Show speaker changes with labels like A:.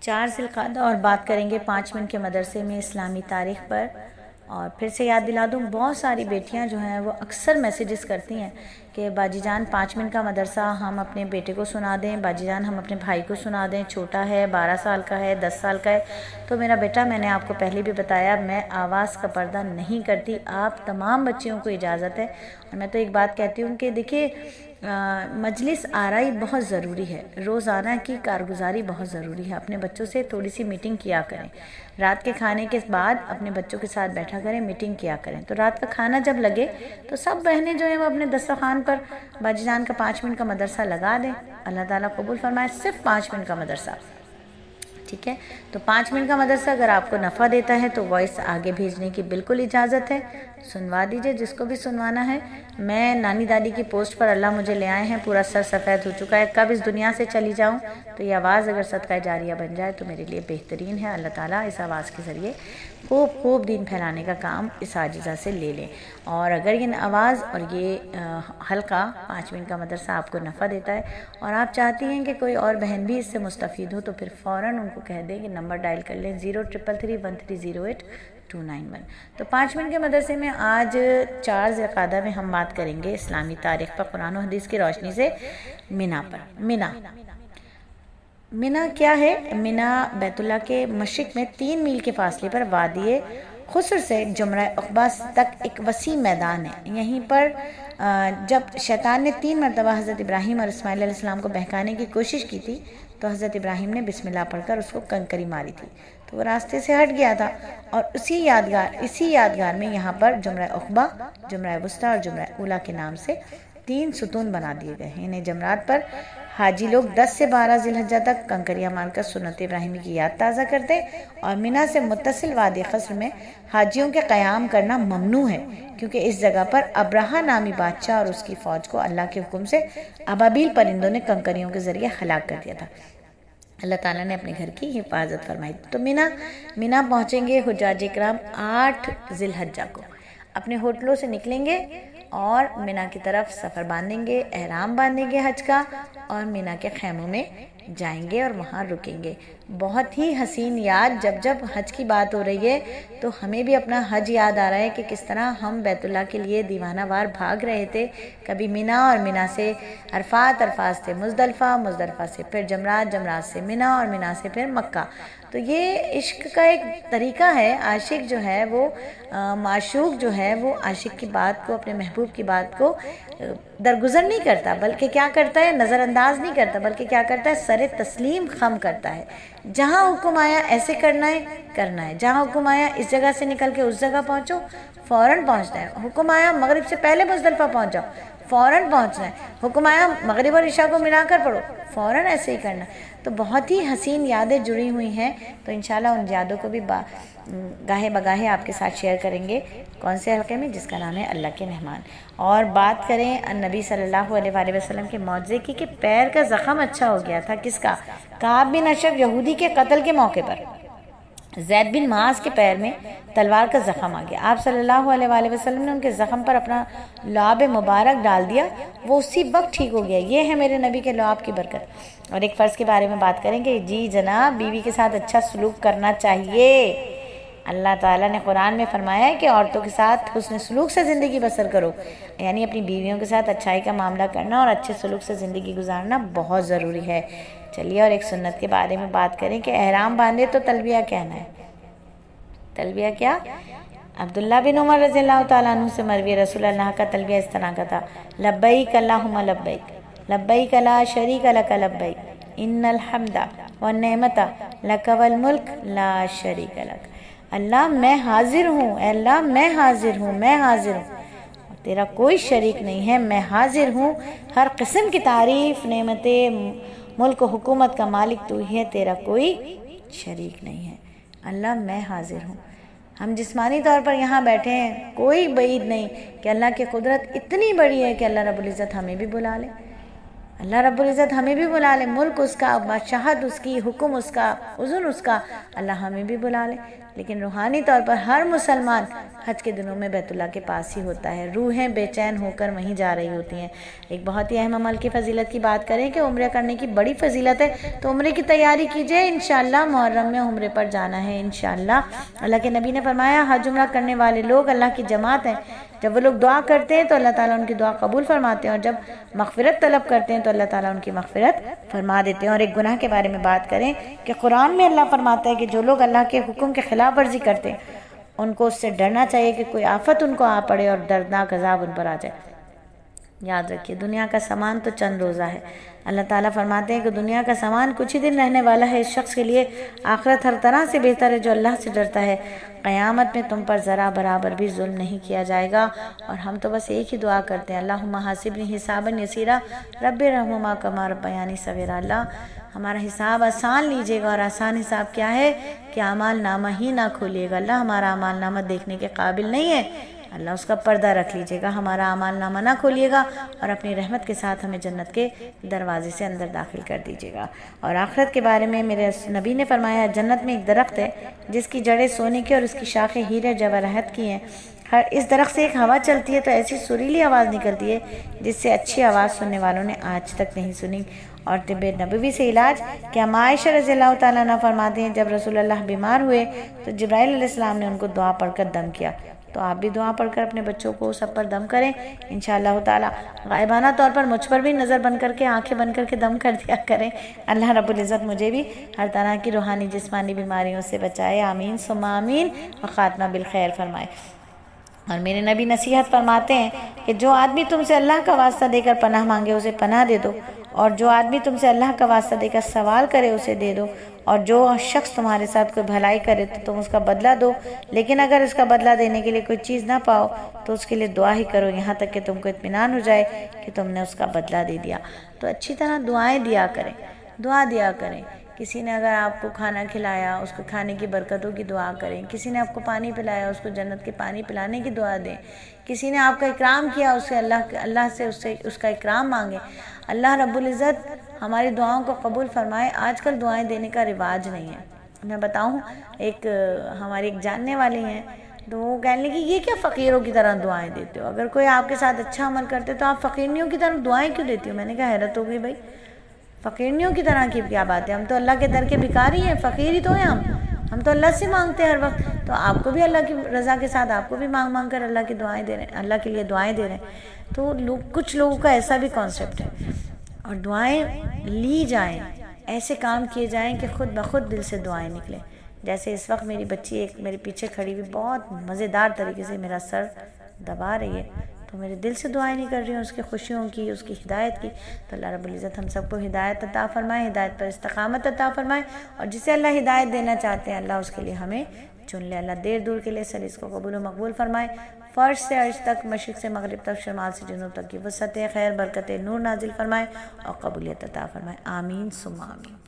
A: 4 ज़िलक़ादा और बात करेंगे 5 मिनट के मदरसे में इस्लामी तारीख़ पर। और फिर से याद दिला दूँ, बहुत सारी बेटियां जो हैं वो अक्सर मैसेजेस करती हैं कि बाजी जान 5 मिनट का मदरसा हम अपने बेटे को सुना दें, बाजी जान हम अपने भाई को सुना दें, छोटा है 12 साल का है 10 साल का है। तो मेरा बेटा, मैंने आपको पहले भी बताया, मैं आवाज़ का पर्दा नहीं करती, आप तमाम बच्चियों को इजाज़त है। और मैं तो एक बात कहती हूँ कि देखिए, मजलिस आराई बहुत ज़रूरी है, रोज़ाना की कारगुजारी बहुत ज़रूरी है। अपने बच्चों से थोड़ी सी मीटिंग किया करें, रात के खाने के बाद अपने बच्चों के साथ बैठा करें, मीटिंग किया करें। तो रात का खाना जब लगे तो सब बहनें जो हैं वो अपने दस्तरखान पर बाजीजान का 5 मिनट का मदरसा लगा दें। अल्लाह ताला कबूल फरमाए। सिर्फ 5 मिनट का मदरसा, ठीक है। तो 5 मिनट का मदरसा अगर आपको नफ़ा देता है तो वॉइस आगे भेजने की बिल्कुल इजाज़त है, सुनवा दीजिए जिसको भी सुनवाना है। मैं नानी दादी की पोस्ट पर अल्लाह मुझे ले आए हैं, पूरा सर सफ़ेद हो चुका है, कब इस दुनिया से चली जाऊं, तो ये आवाज़ अगर सदका जारिया बन जाए तो मेरे लिए बेहतरीन है। अल्लाह ताला इस आवाज़ के ज़रिए खूब दीन फैलाने का काम इस आजिज़ा से ले लें। और अगर ये आवाज़ और ये हल्का 5 मिनट का मदरसा आपको नफ़ा देता है और आप चाहती हैं कि कोई और बहन भी इससे मुस्तफ़ीद हो, तो फिर फ़ौरन उनको कह दें कि नंबर डायल कर लें 03331308 तो 5 मिनट के मदरसे में आज 4 ज़िलक़ादा में हम बात करेंगे इस्लामी तारीख़ पर, कुरान और हदीस की रोशनी से मिना पर। मिना क्या है? मिना बैतुल्लाह के मशरिक़ में 3 मील के फासले पर वादी खुसर से जुमरा उक़बा तक एक वसी मैदान है। यहीं पर जब शैतान ने 3 मरतबा हज़रत इब्राहीम और इस्माइल अलैहिस्सलाम को बहकाने की कोशिश की थी, तो हज़रत इब्राहीम ने बिस्मिल्लाह पढ़कर उसको कंकरी मारी थी, तो वो रास्ते से हट गया था। और इसी यादगार में यहाँ पर जुमरा उक़बा, जुमरा वुस्ता और जुमरा ऊला के नाम से 3 सुतून बना दिए गए हैं। इन्हें जमरात पर हाजी लोग 10 से 12 ज़िलहज्जा तक कंकरियाँ मारकर सुन्नत इब्राहिमी की याद ताज़ा करते। और मिना से मुत्तसिल वादी क़स्र में हाजियों के क़याम करना ममनू है, क्योंकि इस जगह पर अब्राहा नामी बादशाह और उसकी फ़ौज को अल्लाह के हुक्म से अबाबील परिंदों ने कंकरियों के ज़रिए हलाक कर दिया था। अल्लाह ताला ने अपने घर की हिफाजत फरमाई। तो मिना पहुँचेंगे हुज्जाज इकराम 8 ज़िलहज्जा को। अपने होटलों से निकलेंगे और मिना की तरफ सफ़र बांधेंगे, एहराम बांधेंगे हज का, और मिना के खैमों में जाएंगे और वहाँ रुकेंगे। बहुत ही हसीन याद, जब हज की बात हो रही है तो हमें भी अपना हज याद आ रहा है कि किस तरह हम बैतुल्लाह के लिए दीवाना वार भाग रहे थे। कभी मिना, और मिना से अरफात, अरफात से मुज़दलिफ़ा, मुज़दलिफ़ा से फिर जमरात, जमरात से मिना और मिना से फिर मक्का। तो ये इश्क का एक तरीक़ा है। आशिक जो है वो माशूक जो है वो आशिक की बात को, अपने महबूब की बात को दरगुजर नहीं करता, बल्कि क्या करता है, नज़रअंदाज नहीं करता, बल्कि क्या करता है, सरे तस्लीम खम करता है। जहाँ हुक्म आया ऐसे करना है, जहाँ हुक्म आया इस जगह से निकल के उस जगह पहुँचो, फ़ौरन पहुँचना है। हुक्म आया मगरिब से पहले मुज़दलिफ़ा पहुँच जाओ, फ़ौरन पहुँचना है। हुक्म आया मगरिब और इशा को मिलाकर पढ़ो, फ़ौरन ऐसे ही करना है। तो बहुत ही हसीन यादें जुड़ी हुई हैं। तो इंशाल्लाह उन यादों को भी गाहे बगाहे आपके साथ शेयर करेंगे। कौन से हल्के में? जिसका नाम है अल्लाह के मेहमान। और बात करें नबी सल्लल्लाहु अलैहि वसल्लम के मौजज़े की, कि पैर का ज़ख़म अच्छा हो गया था। किसका? काब बिन अशरफ यहूदी के कत्ल के मौके पर ज़ैद बिन मास के पैर में तलवार का ज़ख़म आ गया। आप सल्लल्लाहु अलैहि वसल्लम ने उनके ज़ख़म पर अपना लुआब मुबारक डाल दिया, वो उसी वक्त ठीक हो गया। ये है मेरे नबी के लुआब की बरकत। और एक फ़र्ज़ के बारे में बात करेंगे। जी जनाब, बीवी के साथ अच्छा सलूक करना चाहिए। अल्लाह ताला ने कुरान में फरमाया है कि औरतों के साथ हुस्न सलूक से ज़िंदगी बसर करो, यानी अपनी बीवियों के साथ अच्छाई का मामला करना और अच्छे सलूक से ज़िंदगी गुजारना बहुत ज़रूरी है। चलिए, और एक सुन्नत के बारे में बात करें कि एहराम बांधे तो तलबिया कहना है। तलबिया क्या? अब्दुल्ला बिन उमर रज़ियल्लाहु ताला अन्हु से मरवी, रसूल अल्लाह का तलबिया इस तरह का था, लब्बैक अल्लाहुम्मा लब्बैक, लब्बैक ला शरीक लक लब्बैक, इन्नल हम्दा व नेमता लक वल मुल्क ला शरीक लक। अल्लाह मैं हाजिर हूँ, अल्लाह मैं हाजिर हूँ, तेरा कोई शरीक नहीं है, मैं हाजिर हूँ। हर किस्म की तारीफ़, नेमतें, मुल्क हुकूमत का मालिक तू ही है, तेरा कोई शरीक नहीं है। अल्लाह मैं हाजिर हूँ। हम जिस्मानी तौर पर यहाँ बैठे हैं, कोई बईद नहीं कि अल्लाह की कुदरत इतनी बड़ी है कि अल्लाह रब्बुल इज़्ज़त हमें भी बुला ले, अल्लाह रब्बुल इज़्ज़त हमें भी बुला ले। मुल्क उसका, बादशाहत उसकी, हुक्म उसका, उज़ुन उसका, अल्लाह हमें भी बुला ले। लेकिन रूहानी तौर पर हर मुसलमान हज के दिनों में बैतुल्ला के पास ही होता है। रूहें बेचैन होकर वहीं जा रही होती हैं। एक बहुत ही अहम अमल की फजीलत की बात करें कि उम्रे करने की बड़ी फजीलत है, तो उम्रे की तैयारी कीजिए। इंशाअल्लाह मुहर्रम में उम्रे पर जाना है इंशाअल्लाह। अल्लाह के नबी ने फरमाया, हज उम्रा करने वाले लोग अल्लाह की जमात हैं। जब वो लोग दुआ करते हैं तो अल्लाह ताला उनकी दुआ कबूल फरमाते हैं, और जब मग़फ़िरत तलब करते हैं तो अल्लाह ताला उनकी मग़फ़िरत फरमा देते हैं। और एक गुनाह के बारे में बात करें कि कुरान में अल्लाह फरमाता है कि जो लोग अल्लाह के हुक्म के खिलाफ वर्जी करते हैं उनको उससे डरना चाहिए कि कोई आफत उनको आ पड़े और दर्दनाक अज़ाब उन पर आ जाए। याद रखिए, दुनिया का सामान तो चंद रोज़ा है। अल्लाह ताला फरमाते हैं कि दुनिया का सामान कुछ ही दिन रहने वाला है। इस शख्स के लिए आखिरत हर तरह से बेहतर है जो अल्लाह से डरता है। क़यामत में तुम पर ज़रा बराबर भी जुल्म नहीं किया जाएगा। और हम तो बस एक ही दुआ करते हैं, अल्लाहुम्मा हासिबनी हिसाबन यसीरा रब्बि रहमुमा कमा रब्बयानी सगीरा। अल्लाह हमारा हिसाब आसान लीजिएगा। और आसान हिसाब क्या है कि अमाल नामा ही ना खोलिएगा। अल्लाह हमारा अमाल नामा देखने के काबिल नहीं है, अल्लाह उसका पर्दा रख लीजिएगा। हमारा अमाल नामा ना खोलिएगा और अपनी रहमत के साथ हमें जन्नत के दरवाजे से अंदर दाखिल कर दीजिएगा। और आखिरत के बारे में मेरे नबी ने फरमाया, जन्नत में एक दरख्त है जिसकी जड़ें सोने की और इसकी शाखें हीरे जवाहरात की हैं। हर इस दरख्त से एक हवा चलती है तो ऐसी सुरीली आवाज़ निकलती है जिससे अच्छी आवाज़ सुनने वालों ने आज तक नहीं सुनी। और तिब्बे नबवी से इलाज क्या, आयशा रज़ियल्लाहु ताला अन्हा फरमाते हैं, जब रसूलुल्लाह बीमार हुए तो जिब्राइल अलैहिस्सलाम ने उनको दुआ पढ़कर दम किया। तो आप भी दुआ पढ़कर अपने बच्चों को सब पर दम करें इंशाअल्लाह ताला। गायबाना तौर पर मुझ पर भी नज़र बन करके, आंखें बन करके दम कर दिया करें। अल्लाह रब्बुल इज़्ज़त मुझे भी हर तरह की रूहानी जिस्मानी बीमारियों से बचाए, आमीन सुम्मा आमीन, व खात्मा बिल खैर फरमाए। और मेरे नबी नसीहत फरमाते हैं कि जो आदमी तुमसे अल्लाह का वास्ता देकर पनाह मांगे उसे पनाह दे दो, और जो आदमी तुमसे अल्लाह का वास्ता देकर सवाल करे उसे दे दो, और जो शख्स तुम्हारे साथ कोई भलाई करे तो तुम उसका बदला दो, लेकिन अगर उसका बदला देने के लिए कोई चीज़ ना पाओ तो उसके लिए दुआ ही करो, यहाँ तक कि तुमको इत्मीनान हो जाए कि तुमने उसका बदला दे दिया। तो अच्छी तरह दुआएं दिया करें, दुआ दिया करें। किसी ने अगर आपको खाना खिलाया उसको खाने की बरकतों की दुआ करें। किसी ने आपको पानी पिलाया उसको जन्नत के पानी पिलाने की दुआ दें। किसी ने आपका इकराम किया उसे अल्लाह से उसका इकराम मांगे। अल्लाह रब्बुल इज़्ज़त हमारी दुआओं को कबूल फरमाए। आजकल दुआएं देने का रिवाज नहीं है। मैं बताऊं, एक हमारी एक जानने वाली हैं, तो वो कहने लगी, ये क्या फ़कीरों की तरह दुआएं देते हो? अगर कोई आपके साथ अच्छा अमल करते तो आप फ़कीरनियों की तरह दुआएं क्यों देती हो? मैंने कहा हैरत हो गई भाई, फ़कीरनियों की तरह की क्या बात है? हम तो अल्लाह के दर के भिखारी हैं, फ़कीर ही तो हैं हम तो अल्लाह से मांगते हैं हर वक्त। तो आपको भी अल्लाह की रज़ा के साथ आपको भी मांग मांग कर अल्लाह की दुआएं दे रहे हैं, अल्लाह के लिए दुआएं दे रहे हैं। तो कुछ लोगों का ऐसा भी कॉन्सेप्ट है। और दुआएं ली जाएं, ऐसे काम किए जाएं कि खुद ब खुद दिल से दुआएं निकलें। जैसे इस वक्त मेरी बच्ची एक मेरे पीछे खड़ी हुई बहुत मज़ेदार तरीके से मेरा सर दबा रही है, तो मेरे दिल से दुआएं नहीं कर रही हूँ उसकी खुशियों की, उसकी हिदायत की। तो अल्लाह रब्बुल इज़्ज़त हम सबको हिदायत अता फरमाए, हिदायत पर इस्तकामत अता फरमाए। और जिसे अल्लाह हिदायत देना चाहते हैं अल्लाह उसके लिए हमें चुन ले। अल्लाह देर दूर के लिए सर इसको कबूल व मकबूल फरमाए। फ़र्श से अर्श तक, मशरिक़ से मगरिब तक, शुमाल से जुनूब तक की वसअत खैर बरकत नूर नाजिल फरमाए और कबूलियत अता फरमाए। आमीन सुम्मा आमीन।